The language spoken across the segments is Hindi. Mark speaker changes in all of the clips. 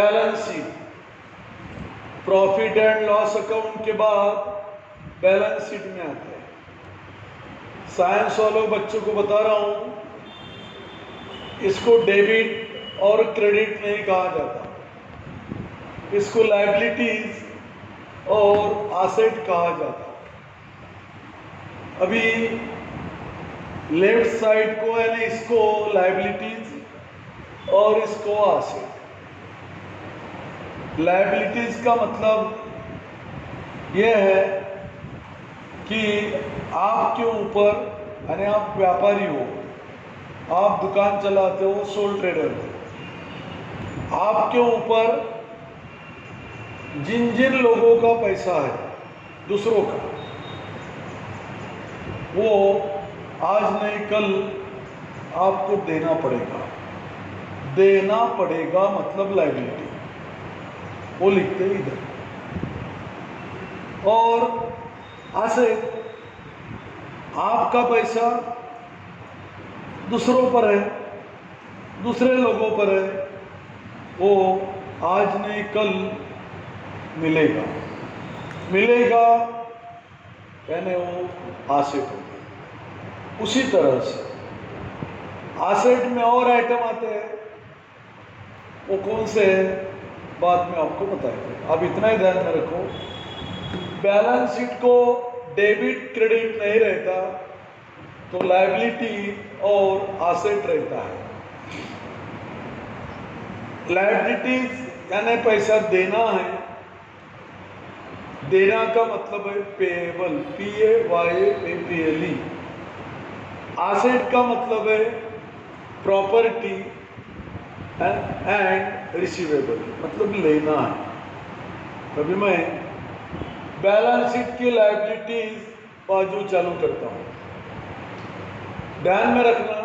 Speaker 1: Balance sheet, profit and loss account के बाद बैलेंस शीट में आता है। साइंस वालों बच्चों को बता रहा हूं, इसको डेबिट और क्रेडिट नहीं कहा जाता, इसको लायबिलिटीज और एसेट कहा जाता। अभी लेफ्ट साइड को यानी इसको लायबिलिटीज और इसको एसेट। लायबिलिटीज का मतलब यह है कि आपके ऊपर, यानी आप व्यापारी हो, आप दुकान चलाते हो, सोल ट्रेडर हो, आपके ऊपर जिन जिन लोगों का पैसा है, दूसरों का, वो आज नहीं कल आपको देना पड़ेगा। देना पड़ेगा मतलब लायबिलिटी, वो लिखते हैं इधर। और एसेट, आपका पैसा दूसरों पर है, दूसरे लोगों पर है, वो आज नहीं कल मिलेगा। मिलेगा यानी वो एसेट हो गया। उसी तरह से एसेट में और आइटम आते हैं, वो कौन से हैं बाद में आपको बताएंगे। अब इतना ही ध्यान में रखो, बैलेंस शीट को डेबिट क्रेडिट नहीं रहता तो लायबिलिटी और एसेट रहता है। लायबिलिटीज यानी पैसा देना है, देना का मतलब है पेएबल, PAYABLE। एसेट का मतलब है प्रॉपर्टी एंड रिसीवेबल, मतलब लेना है। अभी मैं बैलेंस शीट की लायबिलिटीज बाजू चालू करता हूं। ध्यान में रखना,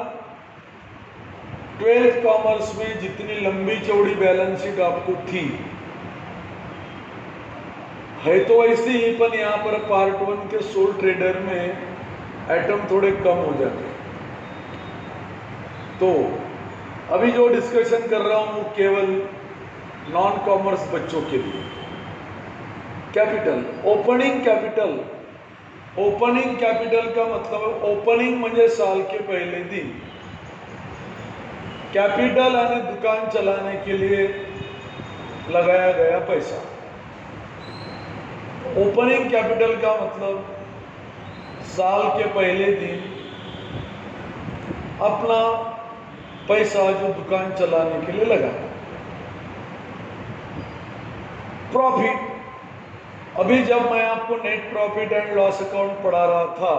Speaker 1: 12th कॉमर्स में जितनी लंबी चौड़ी बैलेंस शीट आपको थी है तो ऐसे ही, पर यहाँ पर पार्ट 1 के सोल ट्रेडर में आइटम थोड़े कम हो जाते हैं। तो अभी जो डिस्कशन कर रहा हूं वो केवल नॉन कॉमर्स बच्चों के लिए। Capital, opening capital. Opening capital का मतलब है, ओपनिंग म्हणजे साल के पहले दिन। कैपिटल यानी दुकान चलाने के लिए लगाया गया पैसा। ओपनिंग कैपिटल का मतलब साल के पहले दिन अपना पैसा जो दुकान चलाने के लिए लगा। प्रॉफिट, अभी जब मैं आपको net profit and loss account पढ़ा रहा था,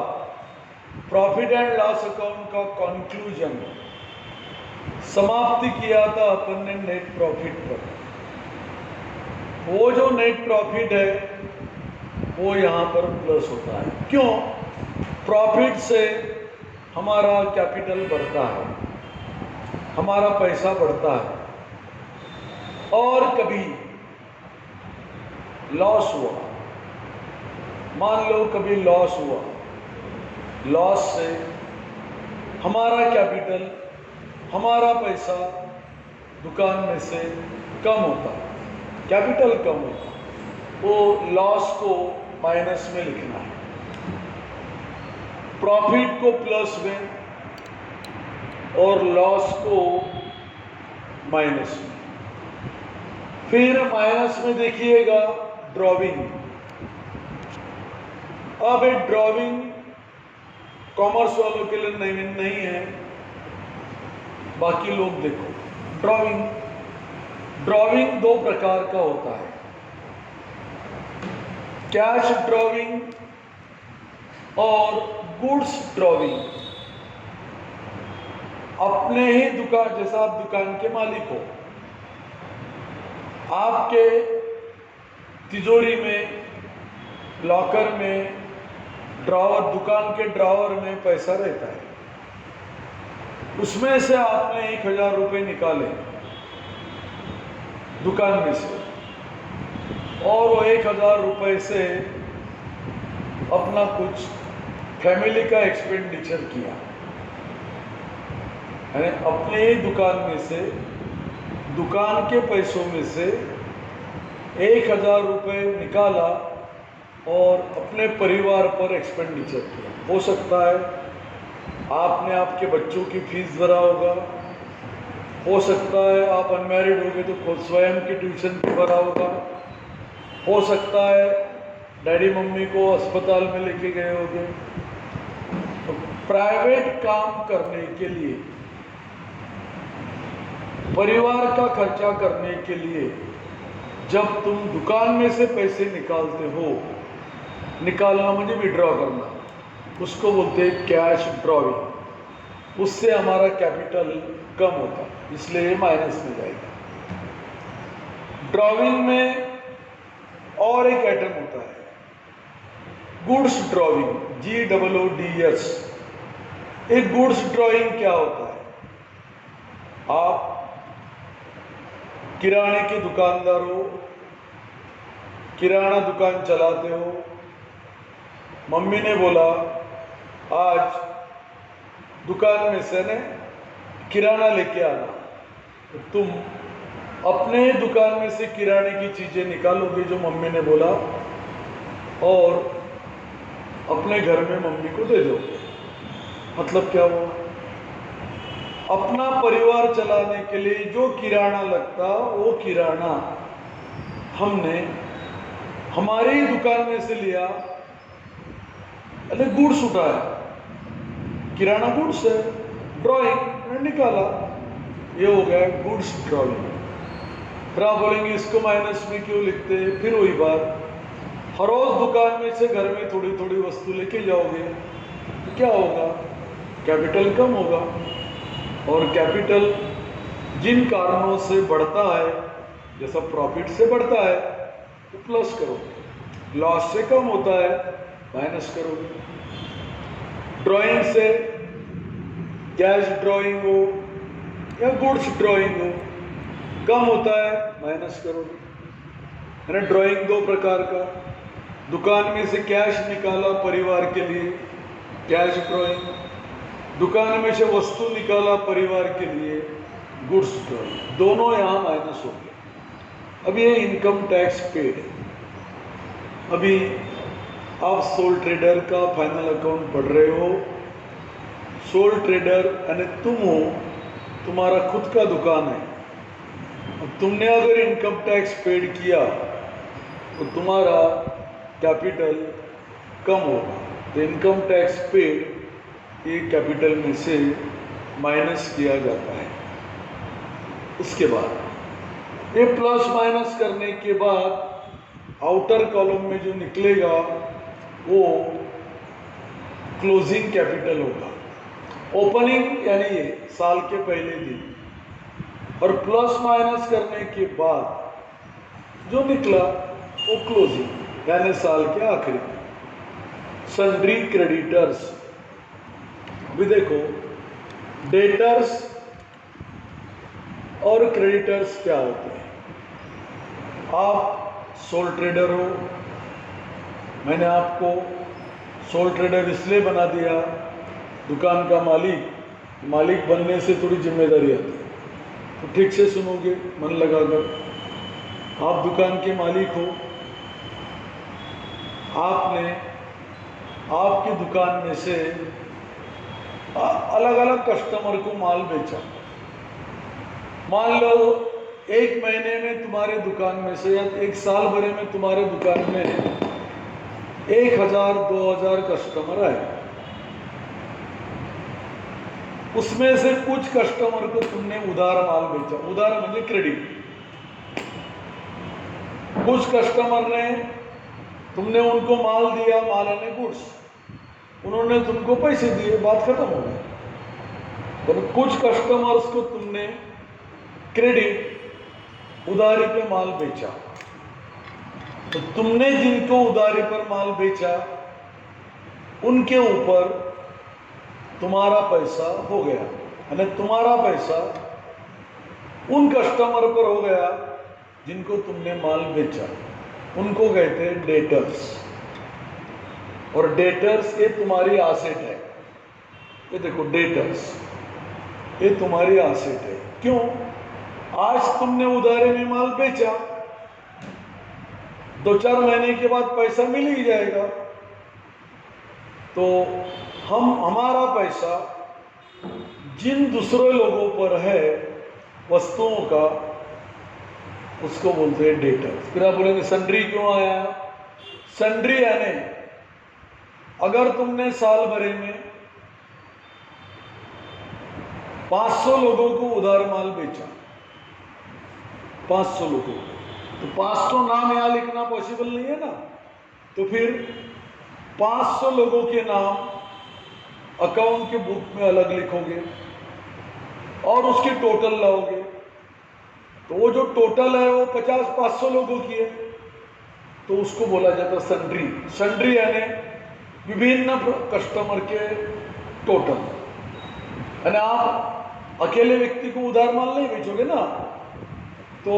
Speaker 1: प्रॉफिट एंड लॉस अकाउंट का कंक्लूजन, समाप्ति किया था अपन ने नेट प्रॉफिट पर। वो जो नेट प्रॉफिट है वो यहाँ पर प्लस होता है। क्यों? प्रॉफिट से हमारा कैपिटल बढ़ता है, हमारा पैसा बढ़ता है। और कभी लॉस हुआ, मान लो कभी लॉस हुआ, लॉस से हमारा कैपिटल, हमारा पैसा दुकान में से कम होता है, कैपिटल कम होता है, वो लॉस को माइनस में लिखना है, प्रॉफिट को प्लस में और लॉस को माइनस में। फिर माइनस में देखिएगा ड्रॉविंग। अब एक ड्रॉविंग कॉमर्स वालों के लिए नहीं है, बाकी लोग देखो। ड्रॉविंग दो प्रकार का होता है, कैश ड्रॉविंग और गुड्स ड्रॉविंग। अपने ही दुकान, जैसा आप दुकान के मालिक हो, आपके तिजोरी में, लॉकर में, ड्रॉवर, दुकान के ड्रॉवर में पैसा रहता है, उसमें से आपने 1000 रुपये निकाले दुकान में से, और वो 1000 रुपये से अपना कुछ फैमिली का एक्सपेंडिचर किया, यानी अपने ही दुकान में से दुकान के पैसों में से 1,000 रुपये निकाला और अपने परिवार पर एक्सपेंडिचर किया। हो सकता है आपने आपके बच्चों की फीस भरा होगा, हो सकता है आप अनमैरिड होंगे तो खुद स्वयं की ट्यूशन फी भरा होगा, हो सकता है डैडी मम्मी को अस्पताल में लेके गए होंगे। तो प्राइवेट काम करने के लिए, परिवार का खर्चा करने के लिए जब तुम दुकान में से पैसे निकालते हो, निकालना मुझे विड्रॉ करना, उसको बोलते हैं कैश ड्रॉइंग। उससे हमारा कैपिटल कम होता है, इसलिए ये माइनस में जाएगा। ड्रॉइंग में और एक आइटम होता है गुड्स ड्रॉइंग, GOODS। एक गुड्स ड्रॉइंग क्या होता है? आप किराने के दुकानदार हो, किराना दुकान चलाते हो, मम्मी ने बोला आज दुकान में से ने किराना लेके आना, तो तुम अपने दुकान में से किराने की चीज़ें निकालोगे जो मम्मी ने बोला और अपने घर में मम्मी को दे दोगे। मतलब क्या हुआ? अपना परिवार चलाने के लिए जो किराना लगता वो किराना हमने हमारी दुकान में से लिया, अरे गुड्स उठाया, किराना गुड्स है, ड्राइंग निकाला, ये हो गया गुड्स ड्राइंग। फिर आप बोलेंगे इसको माइनस में क्यों लिखते हैं? फिर वही बात, हर रोज दुकान में से घर में थोड़ी थोड़ी वस्तु लेके जाओगे तो क्या होगा? कैपिटल कम होगा। और कैपिटल जिन कारणों से बढ़ता है, जैसा प्रॉफिट से बढ़ता है तो प्लस करोगे, लॉस से कम होता है माइनस करोगे। ड्राइंग से कैश ड्राइंग हो या गुड्स ड्राइंग हो, कम होता है माइनस करोगे। यानी ड्राइंग दो प्रकार का, दुकान में से कैश निकाला परिवार के लिए, कैश ड्राइंग, दुकान में से वस्तु निकाला परिवार के लिए, गुड्स ड्राइंग। दोनों यहाँ माइनस हो गए। अब ये इनकम टैक्स पेड है। अभी आप सोल ट्रेडर का फाइनल अकाउंट पढ़ रहे हो। सोल ट्रेडर यानी तुम हो, तुम्हारा खुद का दुकान है। अब तुमने अगर इनकम टैक्स पेड किया तो तुम्हारा कैपिटल कम होगा, तो इनकम टैक्स पेड ये कैपिटल में से माइनस किया जाता है। उसके बाद ये प्लस माइनस करने के बाद आउटर कॉलम में जो निकलेगा वो क्लोजिंग कैपिटल होगा। ओपनिंग यानी ये साल के पहले दिन, और प्लस माइनस करने के बाद जो निकला वो क्लोजिंग यानी साल के आखिरी। सन्ड्री क्रेडिटर्स भी देखो, डेटर्स और क्रेडिटर्स क्या होते हैं? आप सोल ट्रेडर हो, मैंने आपको सोल ट्रेडर इसलिए बना दिया, दुकान का मालिक बनने से थोड़ी जिम्मेदारी आती है, तो ठीक से सुनोगे मन लगाकर। आप दुकान के मालिक हो, आपने आपकी दुकान में से अलग अलग कस्टमर को माल बेचा। मान लो एक महीने में तुम्हारे दुकान में से या एक साल भरे में तुम्हारे दुकान में 1,000-2,000 कस्टमर आए। उसमें से कुछ कस्टमर को तुमने उधार माल बेचा, उधार मतलब क्रेडिट। कुछ कस्टमर ने, तुमने उनको माल दिया, माल यानी गुड्स, उन्होंने तुमको पैसे दिए, बात खत्म हो गई। तो कुछ कस्टमर्स को तुमने क्रेडिट उधारी पे माल बेचा, तो तुमने जिनको उधारी पर माल बेचा उनके ऊपर तुम्हारा पैसा हो गया, यानी तुम्हारा पैसा उन कस्टमर पर हो गया जिनको तुमने माल बेचा। उनको कहते हैं डेटर्स। और डेटर्स ये तुम्हारी आसेट है। ये देखो डेटर्स ये तुम्हारी आसेट है। क्यों? आज तुमने उधारी में माल बेचा, 2-4 महीने के बाद पैसा मिल ही जाएगा। तो हमारा पैसा जिन दूसरे लोगों पर है वस्तुओं का, उसको बोलते हैं डेटर। फिर आप बोलेंगे सन्ड्री क्यों आया? सन्ड्री यानी अगर तुमने साल भरे में 500 लोगों को उधार माल बेचा, 500 लोगों को, तो 500 नाम यहां लिखना पॉसिबल नहीं है ना। तो फिर 500 लोगों के नाम अकाउंट के बुक में अलग लिखोगे और उसकी टोटल लाओगे। तो वो जो टोटल है वो 500 लोगों की है, तो उसको बोला जाता है सन्ड्री। सन्ड्री यानी विभिन्न कस्टमर के टोटल। यानी आप अकेले व्यक्ति को उधार माल नहीं बेचोगे ना। तो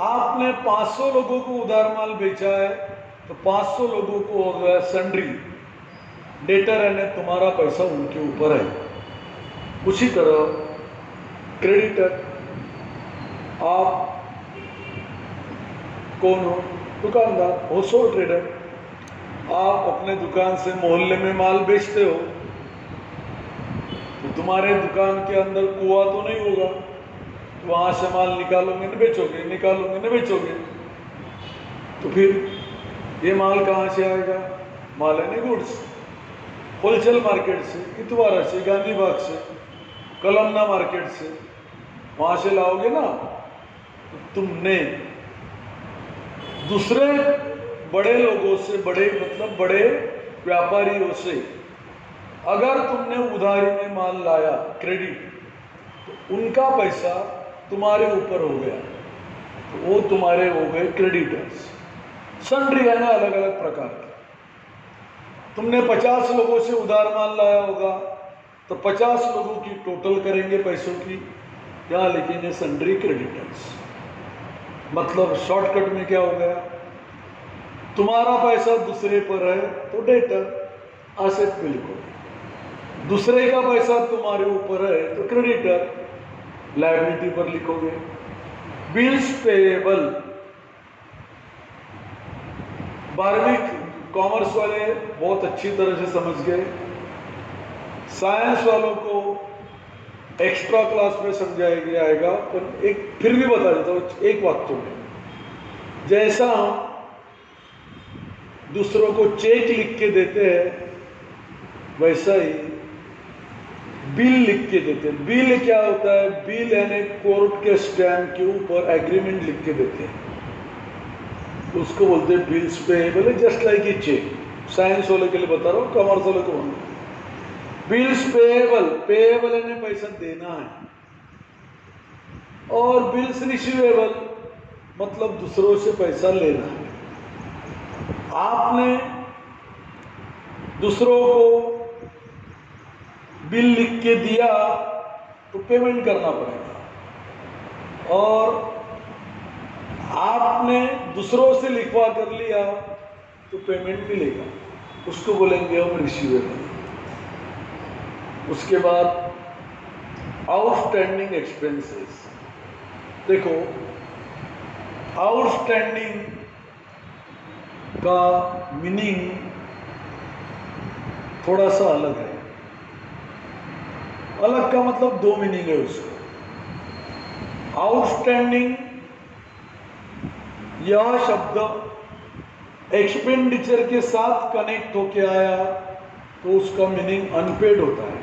Speaker 1: आपने 500 लोगों को उधार माल बेचा है, तो 500 लोगों को हो गया सन्ड्री। डेटर यानी तुम्हारा पैसा उनके ऊपर है। उसी तरह क्रेडिटर, आप कौन हो? दुकानदार हो, सोल ट्रेडर। आप अपने दुकान से मोहल्ले में माल बेचते हो, तो तुम्हारे दुकान के अंदर कुआं तो नहीं होगा, तो वहां से माल निकालोगे न बेचोगे, निकालोगे न बेचोगे। तो फिर ये माल कहाँ से आएगा? माल है ना गुड्स, होलसेल मार्केट से, इतवारा से, गांधी बाग से, कलमना मार्केट से, वहां से लाओगे ना। तो तुमने दूसरे बड़े लोगों से, बड़े मतलब बड़े व्यापारियों से अगर तुमने उधारी में माल लाया, क्रेडिट, तो उनका पैसा तुम्हारे ऊपर हो गया, तो वो तुम्हारे हो गए क्रेडिटर्स। सन्ड्री है ना अलग अलग प्रकार के। तुमने 50 लोगों से उधार माल लाया होगा, तो 50 लोगों की टोटल करेंगे पैसों की, क्या लिखेंगे? Sundry creditors. मतलब शॉर्टकट में क्या हो गया? तुम्हारा पैसा दूसरे पर है तो डेटर, एसेट पे लिखोगे। दूसरे का पैसा तुम्हारे ऊपर है तो क्रेडिटर, लायबिलिटी पर लिखोगे। बिल्स पेएबल, 12वीं कॉमर्स वाले बहुत अच्छी तरह से समझ गए, साइंस वालों को एक्स्ट्रा क्लास में समझाया जाएगा, पर एक फिर भी बता देता हूँ एक वाक्य में। जैसा हम दूसरों को चेक लिख के देते हैं, वैसा ही बिल लिख के देते हैं। बिल क्या होता है? बिल यानी कोर्ट के स्टैम्प के ऊपर एग्रीमेंट लिख के देते हैं, उसको बोलते हैं bills payable. Just like a cheque. Science वाले के लिए बता रहा हूँ, कॉमर्स वाले को बिल्स पेएबल, पेएबल यानी पैसा देना है, और बिल्स रिसीवेबल मतलब दूसरों से पैसा लेना है। आपने दूसरों को बिल लिख के दिया तो पेमेंट करना पड़ेगा, और आपने दूसरों से लिखवा कर लिया तो पेमेंट मिलेगा, उसको बोलेंगे हम रिसीवेबल। उसके बाद आउटस्टैंडिंग एक्सपेंसेस। देखो, आउटस्टैंडिंग का मीनिंग थोड़ा सा अलग है। अलग का मतलब 2 मीनिंग है उसको। आउटस्टैंडिंग, यह शब्द एक्सपेंडिचर के साथ कनेक्ट होके आया तो उसका मीनिंग अनपेड होता है,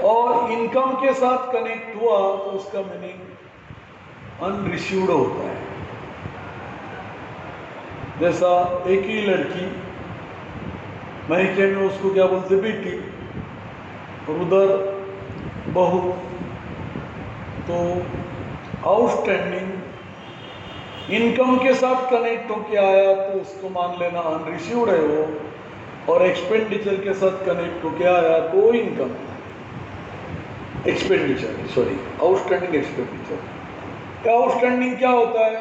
Speaker 1: और इनकम के साथ कनेक्ट हुआ तो उसका मीनिंग अनरिसीव्ड होता है। जैसा एक ही लड़की, मैके में उसको क्या बोलते? बेटी, और उधर बहू। तो आउटस्टैंडिंग इनकम के साथ कनेक्ट होके आया तो उसको मान लेना अनरिसीव्ड है वो, और एक्सपेंडिचर के साथ कनेक्ट होके आया तो income, expenditure, sorry, outstanding expenditure. Outstanding क्या होता है?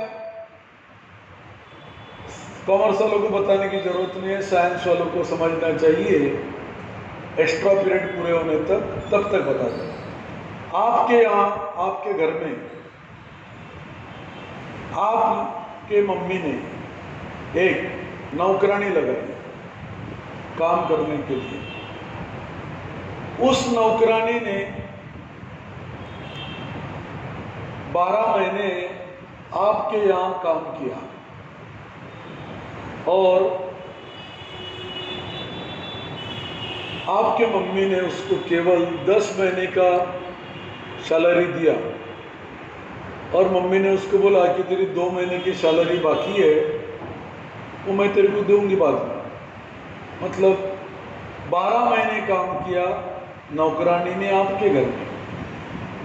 Speaker 1: कॉमर्स वालों को बताने की जरूरत नहीं है, साइंस वालों को समझना चाहिए। एक्स्ट्रा पीरियड पूरे होने तक, तब तक बता दें। आपके यहाँ, आपके घर में आपके मम्मी ने एक नौकरानी लगाई काम करने के लिए। उस नौकरानी ने 12 महीने आपके यहाँ काम किया और आपके मम्मी ने उसको केवल 10 महीने का सैलरी दिया और मम्मी ने उसको बोला कि तेरी 2 महीने की सैलरी बाकी है, वो मैं तेरे को दूंगी बाद में। मतलब 12 महीने काम किया नौकरानी ने आपके घर में,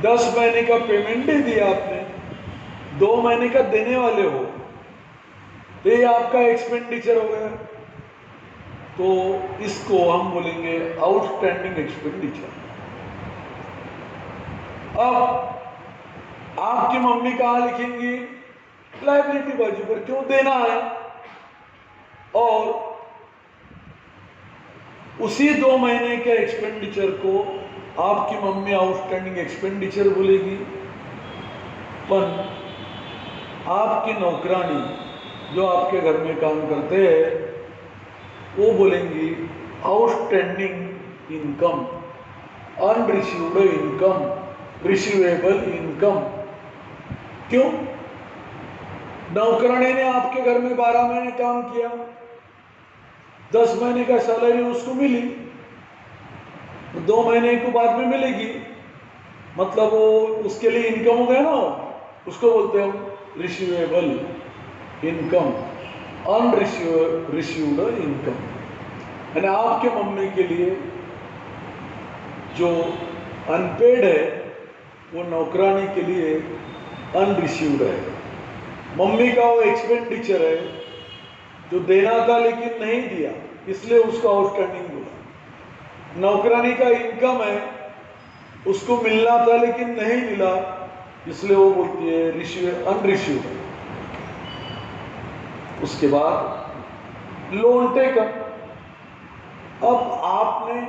Speaker 1: 10 महीने का पेमेंट ही दिया आपने, 2 महीने का देने वाले हो, तो ये आपका एक्सपेंडिचर हो गया। तो इसको हम बोलेंगे आउटस्टैंडिंग एक्सपेंडिचर। अब आपकी मम्मी कहाँ लिखेंगी? लायबिलिटी बाजू पर, क्यों देना है। और उसी 2 महीने के एक्सपेंडिचर को आपकी मम्मी आउटस्टैंडिंग एक्सपेंडिचर बोलेगी, पर आपकी नौकरानी जो आपके घर में काम करते हैं वो बोलेंगी outstanding income, unreceived income, receivable income. क्यों? नौकरानी ने आपके घर में 12 महीने काम किया, 10 महीने का सैलरी उसको मिली, 2 महीने को बाद में मिलेगी, मतलब वो उसके लिए इनकम हो गया ना, उसको बोलते हैं रिसीवेबल इनकम, अनरिसीव्ड इनकम। यानी आपके मम्मी के लिए जो अनपेड है वो नौकरानी के लिए अनरिसीव्ड है। मम्मी का वो एक्सपेंडिचर है जो देना था लेकिन नहीं दिया, इसलिए उसको आउटस्टैंडिंग बोला। नौकरानी का इनकम है, उसको मिलना था लेकिन नहीं मिला, इसलिए वो बोलती है अनरिसीव्ड। उसके बाद लोन टेकन। अब आपने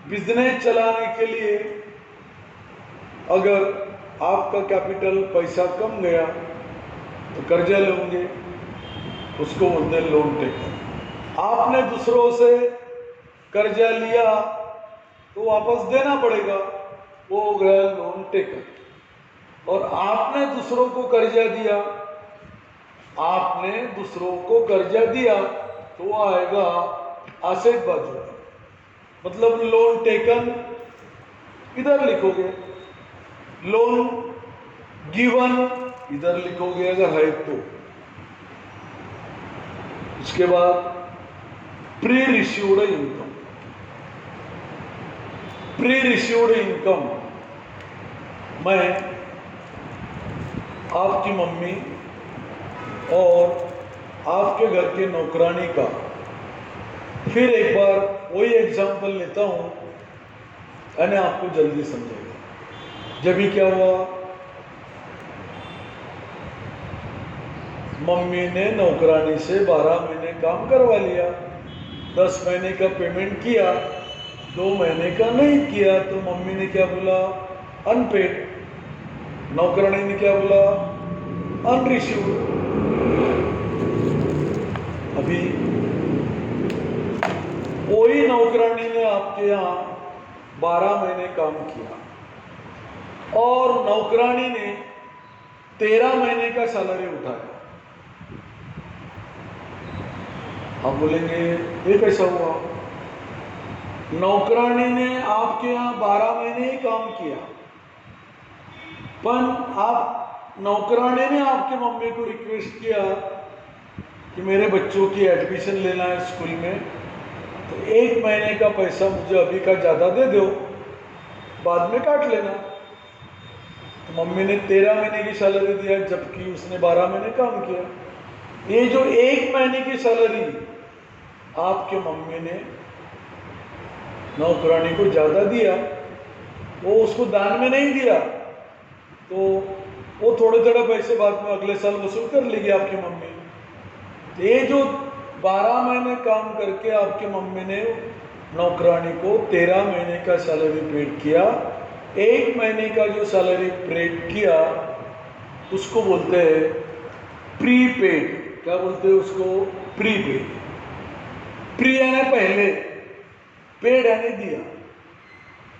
Speaker 1: बिजनेस चलाने के लिए अगर आपका कैपिटल पैसा कम गया तो कर्जा लेंगे, उसको बोलते हैं लोन टेकन। आपने दूसरों से कर्जा लिया तो वापस देना पड़ेगा, वो हो गया लोन टेकन। और आपने दूसरों को कर्जा दिया, आपने दूसरों को कर्जा दिया तो वो आएगा एसेट बाजू। मतलब लोन टेकन इधर लिखोगे, लोन गिवन इधर लिखोगे अगर है तो। उसके बाद pre received income. Pre received income मैं आपकी मम्मी और आपके घर के नौकरानी का फिर एक बार वही एग्जाम्पल लेता हूँ, यानी आपको जल्दी समझेगा। जब ही क्या हुआ, मम्मी ने नौकरानी से 12 महीने काम करवा लिया, 10 महीने का पेमेंट किया, 2 महीने का नहीं किया, तो मम्मी ने क्या बोला? अनपेड। नौकरानी ने क्या बोला? अनरिसीव्ड। अभी वही नौकरानी ने आपके यहाँ 12 महीने काम किया और नौकरानी ने 13 महीने का सैलरी उठाया। हम बोलेंगे ये कैसा हुआ? नौकरानी ने आपके यहाँ 12 महीने ही काम किया, पर आप नौकरानी ने आपके मम्मी को रिक्वेस्ट किया कि मेरे बच्चों की एडमिशन लेना है स्कूल में, तो 1 महीने का पैसा मुझे अभी का ज़्यादा दे दो, बाद में काट लेना। तो मम्मी ने 13 महीने की सैलरी दिया जबकि उसने 12 महीने काम किया। ये जो 1 महीने की सैलरी आपके मम्मी ने नौकरानी को ज़्यादा दिया, वो उसको दान में नहीं दिया, तो वो थोड़े थोड़े पैसे बाद में अगले साल वसूल कर लेगी आपकी मम्मी। ये जो 12 महीने काम करके आपकी मम्मी ने नौकरानी को 13 महीने का सैलरी पेड किया, 1 महीने का जो सैलरी पेड किया उसको बोलते हैं प्रीपेड, क्या बोलते हैं उसको, प्रीपेड। प्री यानी पहले, पेड यानी दिया।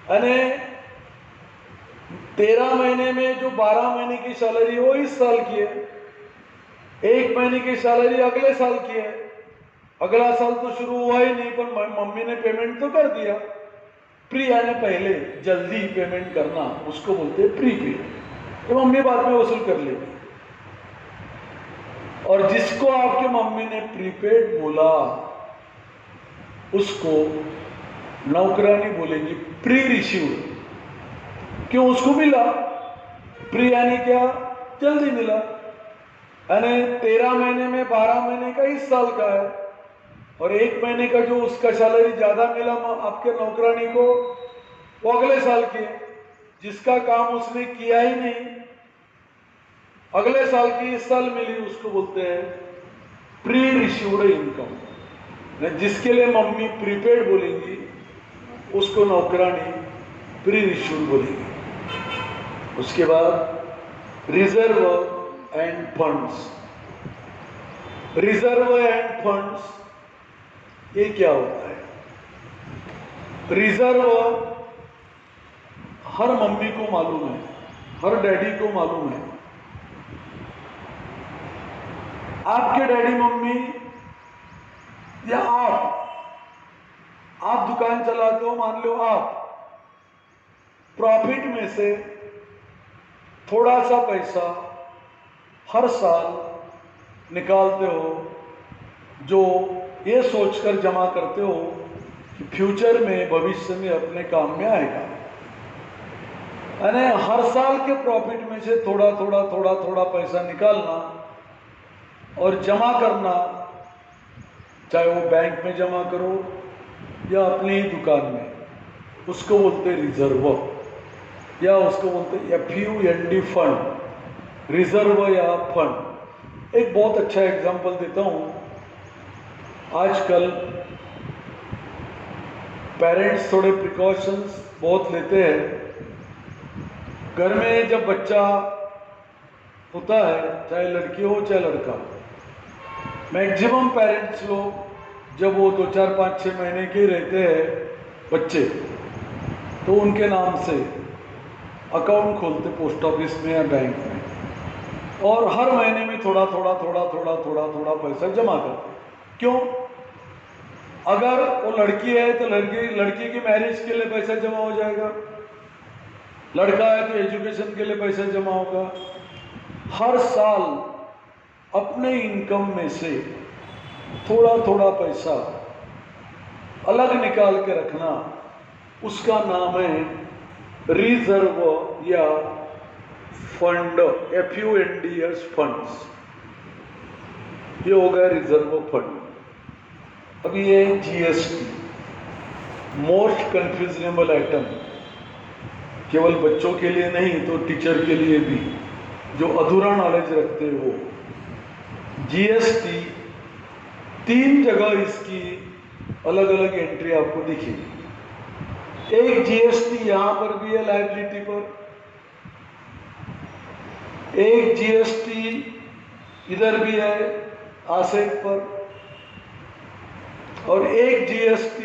Speaker 1: यानी 13 महीने में जो 12 महीने की सैलरी वो इस साल की है, 1 महीने की सैलरी अगले साल की है। अगला साल तो शुरू हुआ ही नहीं, पर मम्मी ने पेमेंट तो कर दिया। प्री यानी पहले, जल्दी पेमेंट करना, उसको बोलते हैं प्रीपेड। तो मम्मी बाद में वसूल कर लेगी। और जिसको आपके मम्मी ने प्रीपेड बोला उसको नौकरानी बोलेगी प्री रिसीव्ड। क्यों, उसको मिला। प्री यानी क्या, जल्दी मिला। यानी 13 महीने में 12 महीने का इस साल का है, और 1 महीने का जो उसका सैलरी ज्यादा मिला आपके नौकरानी को, वो अगले साल की है। जिसका काम उसने किया ही नहीं, अगले साल की इस साल मिली, उसको बोलते हैं प्री रिसीव्ड इनकम। जिसके लिए मम्मी प्रीपेड बोलेंगी उसको नौकरानी प्री रिसीव्ड बोलेंगी। उसके बाद reserve end funds. Reserve end funds ये क्या होता है? रिजर्व हर मम्मी को मालूम है, हर डैडी को मालूम है। आपके डैडी मम्मी या आप दुकान चलाते हो, मान लो आप प्रॉफिट में से थोड़ा सा पैसा हर साल निकालते हो, जो ये सोचकर जमा करते हो कि फ्यूचर में, भविष्य में अपने काम में आएगा। यानी हर साल के प्रॉफिट में से थोड़ा थोड़ा पैसा निकालना और जमा करना, चाहे वो बैंक में जमा करो या अपनी ही दुकान में, उसको बोलते रिजर्व, या उसको बोलते FUND फंड, रिजर्व या फंड। एक बहुत अच्छा एग्जांपल देता हूँ। आजकल पेरेंट्स थोड़े प्रिकॉशंस बहुत लेते हैं। घर में जब बच्चा होता है, चाहे लड़की हो चाहे लड़का, मैक्सिमम पेरेंट्स लोग जब वो 2, 4, 5, 6 महीने के रहते हैं बच्चे, तो उनके नाम से अकाउंट खोलते पोस्ट ऑफिस में या बैंक में, और हर महीने में थोड़ा थोड़ा पैसा जमा करते। क्यों? अगर वो लड़की है तो लड़की की मैरिज के लिए पैसा जमा हो जाएगा, लड़का है तो एजुकेशन के लिए पैसा जमा होगा। हर साल अपने इनकम में से थोड़ा पैसा अलग निकाल के रखना, उसका नाम है रिजर्व या फंड, FUNDS फंड्स। ये हो गया रिजर्व फंड। अभी ये GST, मोस्ट कंफ्यूजनेबल आइटम, केवल बच्चों के लिए नहीं तो टीचर के लिए भी, जो अधूरा नॉलेज रखते हैं वो। GST 3 जगह इसकी अलग अलग एंट्री आपको दिखेगी। एक GST यहां पर भी है लायबिलिटी पर, एक GST इधर भी है एसेट पर, और एक GST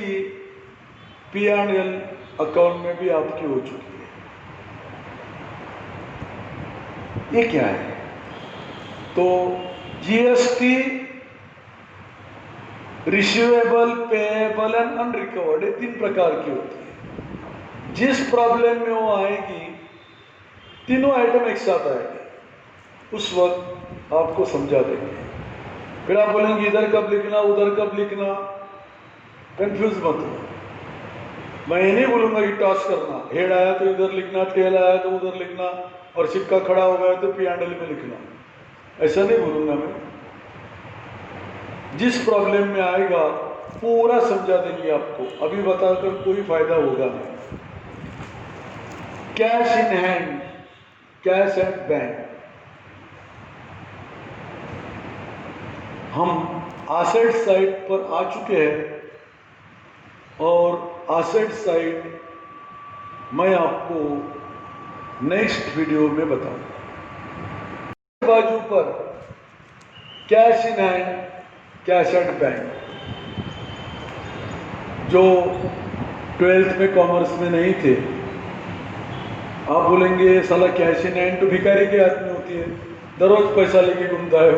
Speaker 1: P&L अकाउंट में भी आपकी हो चुकी है। ये क्या है? तो GST receivable, payable and unrecovered, 3 प्रकार की होती है। जिस प्रॉब्लम में वो आएगी, तीनों आइटम एक साथ आएंगे, उस वक्त आपको समझा देंगे। फिर आप बोलेंगे इधर कब लिखना, उधर कब लिखना, कंफ्यूज मत हो। मैं ये नहीं बोलूंगा कि टॉस करना, हेड आया तो इधर लिखना, टेल आया तो उधर लिखना, और सिक्का खड़ा हो गया तो P&L में लिखना, ऐसा नहीं बोलूंगा मैं। जिस प्रॉब्लम में आएगा पूरा समझा देंगे आपको, अभी बताकर कोई फायदा होगा नहीं। Cash in hand, cash at bank. हम एसेट साइड पर आ चुके हैं, और एसेट साइड मैं आपको नेक्स्ट वीडियो में बताऊंगा। बाजू पर cash in hand, cash at bank. जो 12th में कॉमर्स में नहीं थे, आप बोलेंगे साला कैश इन हैंड तो भिखारी के हाथ में होती है, दररोज पैसा लेके घूमता है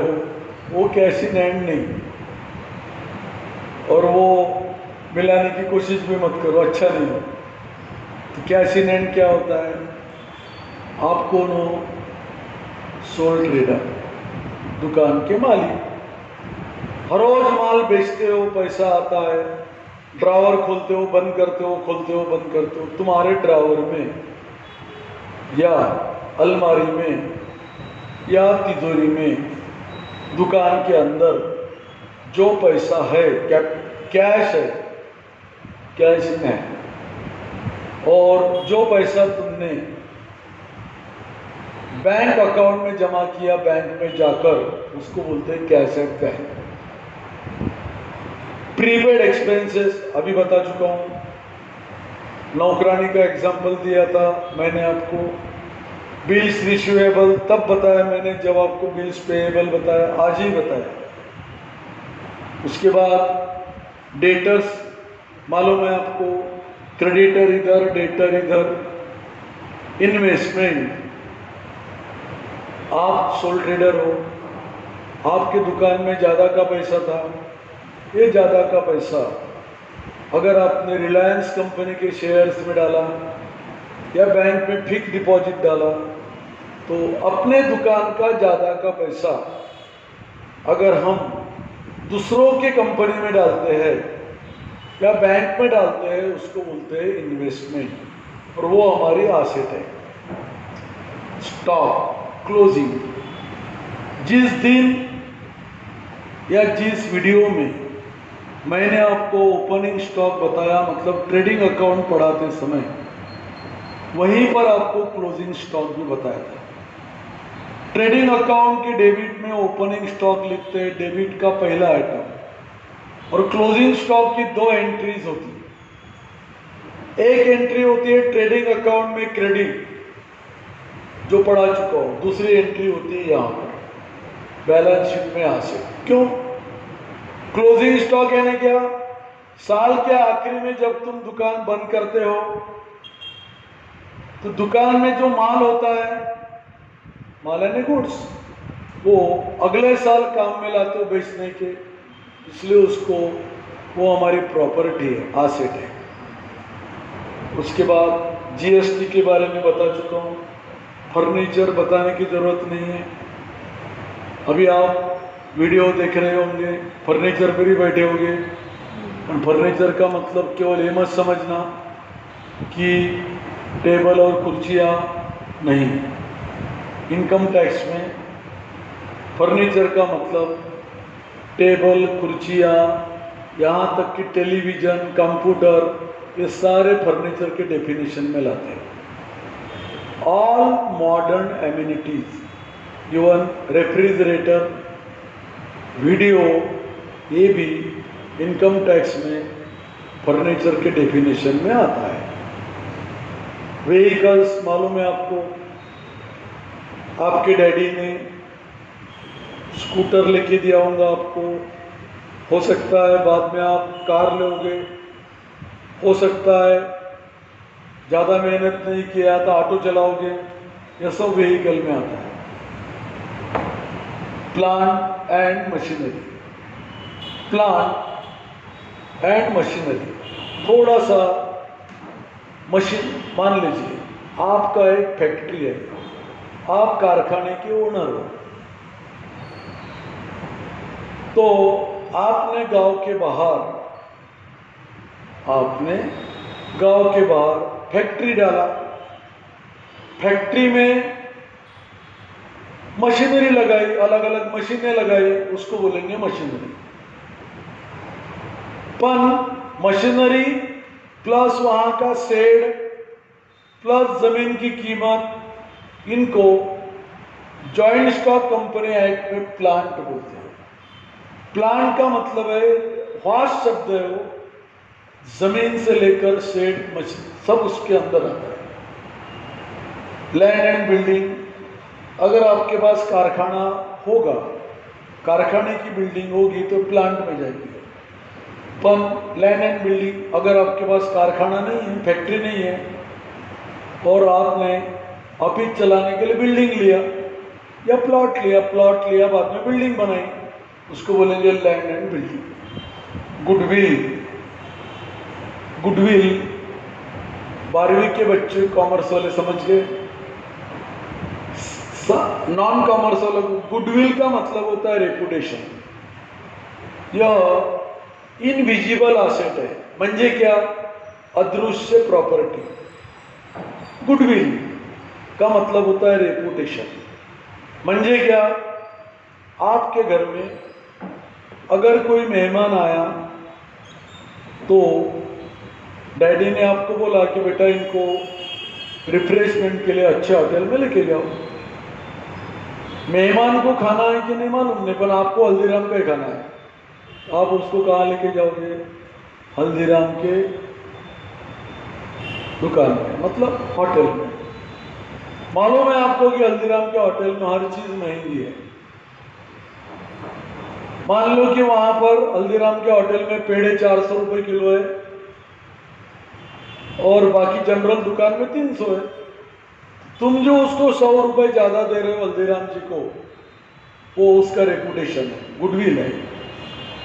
Speaker 1: वो कैश इन हैंड नहीं। और वो मिलाने की कोशिश भी मत करो, अच्छा नहीं हो। तो कैश इन हैंड क्या होता है? आप कौन हो? सोल ट्रेडर, दुकान के मालिक। हर रोज माल बेचते हो, पैसा आता है, ड्रावर खोलते हो बंद करते हो, खोलते हो बंद करते हो। तुम्हारे ड्रावर में या अलमारी में या तिजोरी में, दुकान के अंदर जो पैसा है कैश है, कैश इन है। और जो पैसा तुमने बैंक अकाउंट में जमा किया, बैंक में जाकर, उसको बोलते हैं cash at bank. Prepaid expenses अभी बता चुका हूं, नौकरानी का एग्जांपल दिया था मैंने आपको। बिल्स रिसीवेबल तब बताया मैंने जब आपको बिल्स पेएबल बताया, आज ही बताया। उसके बाद डेटर्स मालूम है आपको, क्रेडिटर इधर, डेटर इधर। इन्वेस्टमेंट, आप सोल ट्रेडर हो, आपके दुकान में ज़्यादा का पैसा था, ये ज़्यादा का पैसा अगर आपने रिलायंस कंपनी के शेयर्स में डाला या बैंक में फिक्स डिपॉजिट डाला, तो अपने दुकान का ज़्यादा का पैसा अगर हम दूसरों के कंपनी में डालते हैं या बैंक में डालते हैं, उसको बोलते हैं इन्वेस्टमेंट, और वो हमारी आसेट है। स्टॉक क्लोजिंग, जिस दिन या जिस वीडियो में मैंने आपको ओपनिंग स्टॉक बताया, मतलब ट्रेडिंग अकाउंट पढ़ाते समय, वहीं पर आपको क्लोजिंग स्टॉक भी बताया था। ट्रेडिंग अकाउंट के डेबिट में ओपनिंग स्टॉक लिखते हैं, डेबिट का पहला आइटम, और क्लोजिंग स्टॉक की 2 एंट्रीज होती है। एक एंट्री होती है ट्रेडिंग अकाउंट में क्रेडिट, जो पढ़ा चुका हूं। दूसरी एंट्री होती है यहां पर बैलेंस शीट में हासिल। क्यों? क्लोजिंग स्टॉक यानी क्या? साल के आखिरी में जब तुम दुकान बंद करते हो, तो दुकान में जो माल होता है, माल यानी गुड्स, वो अगले साल काम में लाते हो बेचने के, इसलिए उसको, वो हमारी प्रॉपर्टी है, आसेट है। उसके बाद जीएसटी के बारे में बता चुका हूँ, फर्नीचर बताने की ज़रूरत नहीं है। अभी आप वीडियो देख रहे होंगे, फर्नीचर पर ही बैठे होंगे। फर्नीचर का मतलब केवल ये मत समझना कि टेबल और कुर्सियाँ नहीं। इनकम टैक्स में फर्नीचर का मतलब टेबल, कुर्सियाँ, यहाँ तक कि टेलीविज़न, कंप्यूटर, ये सारे फर्नीचर के डेफिनेशन में लाते हैं। All modern amenities, even refrigerator, video, ये भी इनकम टैक्स में फर्नीचर के डेफिनेशन में आता है। व्हीकल्स मालूम है आपको, आपके डैडी ने स्कूटर लेके दिया होगा आपको, हो सकता है बाद में आप कार लोगे, हो सकता है ज़्यादा मेहनत नहीं किया तो ऑटो चलाओगे, यह सब व्हीकल में आता है। Plant and machinery, plant and machinery, थोड़ा सा मशीन, मान लीजिए आपका एक फैक्ट्री है, आप कारखाने के ओनर हो, तो आपने गांव के बाहर फैक्ट्री डाला, फैक्ट्री में मशीनरी लगाई, अलग अलग मशीनें लगाई, उसको बोलेंगे मशीनरी। मशीनरी प्लस वहां का शेड प्लस जमीन की कीमत, इनको जॉइंट स्टॉक कंपनी एक्ट में प्लांट बोलते हैं। प्लांट का मतलब है, वास्ट शब्द है वो, जमीन से लेकर शेड, मशीन, सब उसके अंदर आता है। लैंड एंड बिल्डिंग, अगर आपके पास कारखाना होगा, कारखाने की बिल्डिंग होगी तो प्लांट में जाएगी। पर लैंड एंड बिल्डिंग, अगर आपके पास कारखाना नहीं है, फैक्ट्री नहीं है, और आपने ऑफिस चलाने के लिए बिल्डिंग लिया या प्लॉट लिया बाद में बिल्डिंग बनाई, उसको बोलेंगे लैंड एंड बिल्डिंग। गुडविल 12वीं के बच्चे कॉमर्स वाले समझ गए, नॉन कॉमर्स वाले को गुडविल का मतलब होता है रेपुटेशन। यह इनविजिबल असेट है, म्हणजे क्या, अदृश्य प्रॉपर्टी। गुडविल का मतलब होता है रेपुटेशन, म्हणजे क्या, आपके घर में अगर कोई मेहमान आया तो डैडी ने आपको बोला कि बेटा इनको रिफ्रेशमेंट के लिए अच्छे होटल में लेके जाओ। मेहमान को खाना है कि नहीं मालूम नहीं, पर आपको हल्दीराम का ही खाना है। आप उसको कहाँ लेके जाओगे, हल्दीराम के दुकान में, मतलब होटल में। मालूम है आपको कि हल्दीराम के होटल में हर चीज महंगी है। मान लो कि वहां पर हल्दीराम के होटल में पेड़े 400 रुपए किलो है और बाकी जनरल दुकान में 300 है। तुम जो उसको 100 रुपए ज्यादा दे रहे हो हल्दीराम जी को, वो उसका रेपुटेशन है, गुडविल है।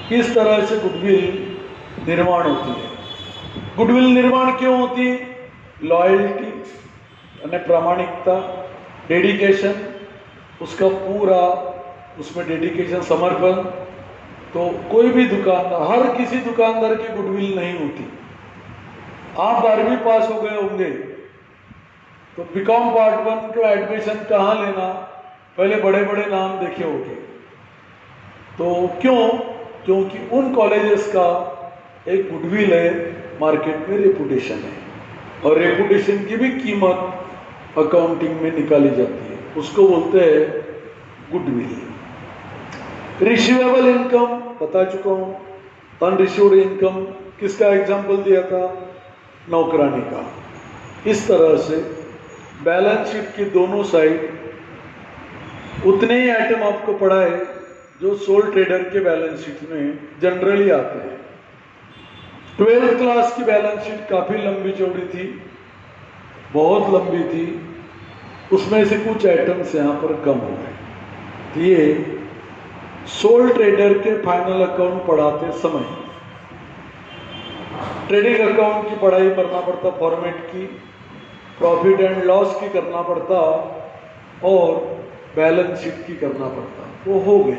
Speaker 1: किस तरह से गुडविल निर्माण होती है? गुडविल निर्माण क्यों होती? लॉयल्टी यानी प्रामाणिकता, डेडिकेशन, उसका पूरा उसमें डेडिकेशन, समर्पण। तो कोई भी दुकानदार, हर किसी दुकानदार की गुडविल नहीं होती। आप 12वीं पास हो गए होंगे तो बीकॉम पार्ट 1 का एडमिशन कहाँ लेना, पहले बड़े बड़े नाम देखे होंगे। तो क्यों? क्योंकि उन कॉलेजेस का एक गुडविल है, मार्केट में रेपुटेशन है, और रेपुटेशन की भी कीमत अकाउंटिंग में निकाली जाती है, उसको बोलते हैं गुडविल। रिसीवेबल इनकम बता चुका हूँ, अनरिसीव्ड इनकम किसका एग्जाम्पल दिया था, नौकरानी का। इस तरह से बैलेंस शीट की दोनों साइड उतने ही आइटम आपको पढ़ाए जो सोल ट्रेडर के बैलेंस शीट में जनरली आते हैं। 12th क्लास की बैलेंस शीट काफ़ी लंबी चौड़ी थी, बहुत लंबी थी, उसमें से कुछ आइटम्स यहाँ पर कम हो गए। ये सोल ट्रेडर के फाइनल अकाउंट पढ़ाते समय ट्रेडिंग अकाउंट की पढ़ाई करना पड़ता, फॉर्मेट की, प्रॉफिट एंड लॉस की करना पड़ता, और बैलेंस शीट की करना पड़ता, वो हो गई।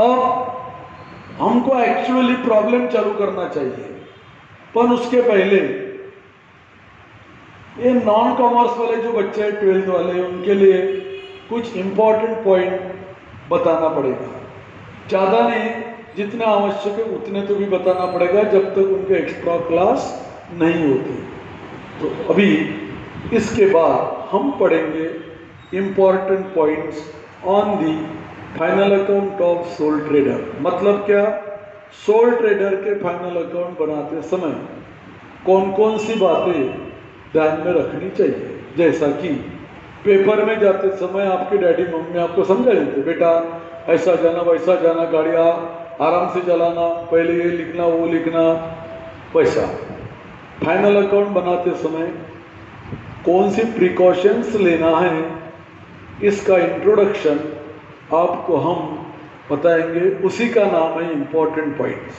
Speaker 1: अब हमको एक्चुअली प्रॉब्लम चालू करना चाहिए, पर उसके पहले ये नॉन कॉमर्स वाले जो बच्चे हैं 12th वाले, उनके लिए कुछ इम्पोर्टेंट पॉइंट बताना पड़ेगा। ज़्यादा नहीं, जितना आवश्यक है उतने तो भी बताना पड़ेगा जब तक उनके एक्स्ट्रा क्लास नहीं होती। तो अभी इसके बाद हम पढ़ेंगे important points on the final account of soul trader. मतलब क्या, सोल ट्रेडर के फाइनल अकाउंट बनाते समय कौन कौन सी बातें ध्यान में रखनी चाहिए। जैसा कि पेपर में जाते समय आपके डैडी मम्मी आपको समझा देते, बेटा ऐसा जाना वैसा जाना, गाड़ियाँ आराम से चलाना, पहले ये लिखना वो लिखना, वैसा। फाइनल अकाउंट बनाते समय कौन सी प्रिकॉशंस लेना है, इसका इंट्रोडक्शन आपको हम बताएंगे, उसी का नाम है इम्पोर्टेंट पॉइंट्स।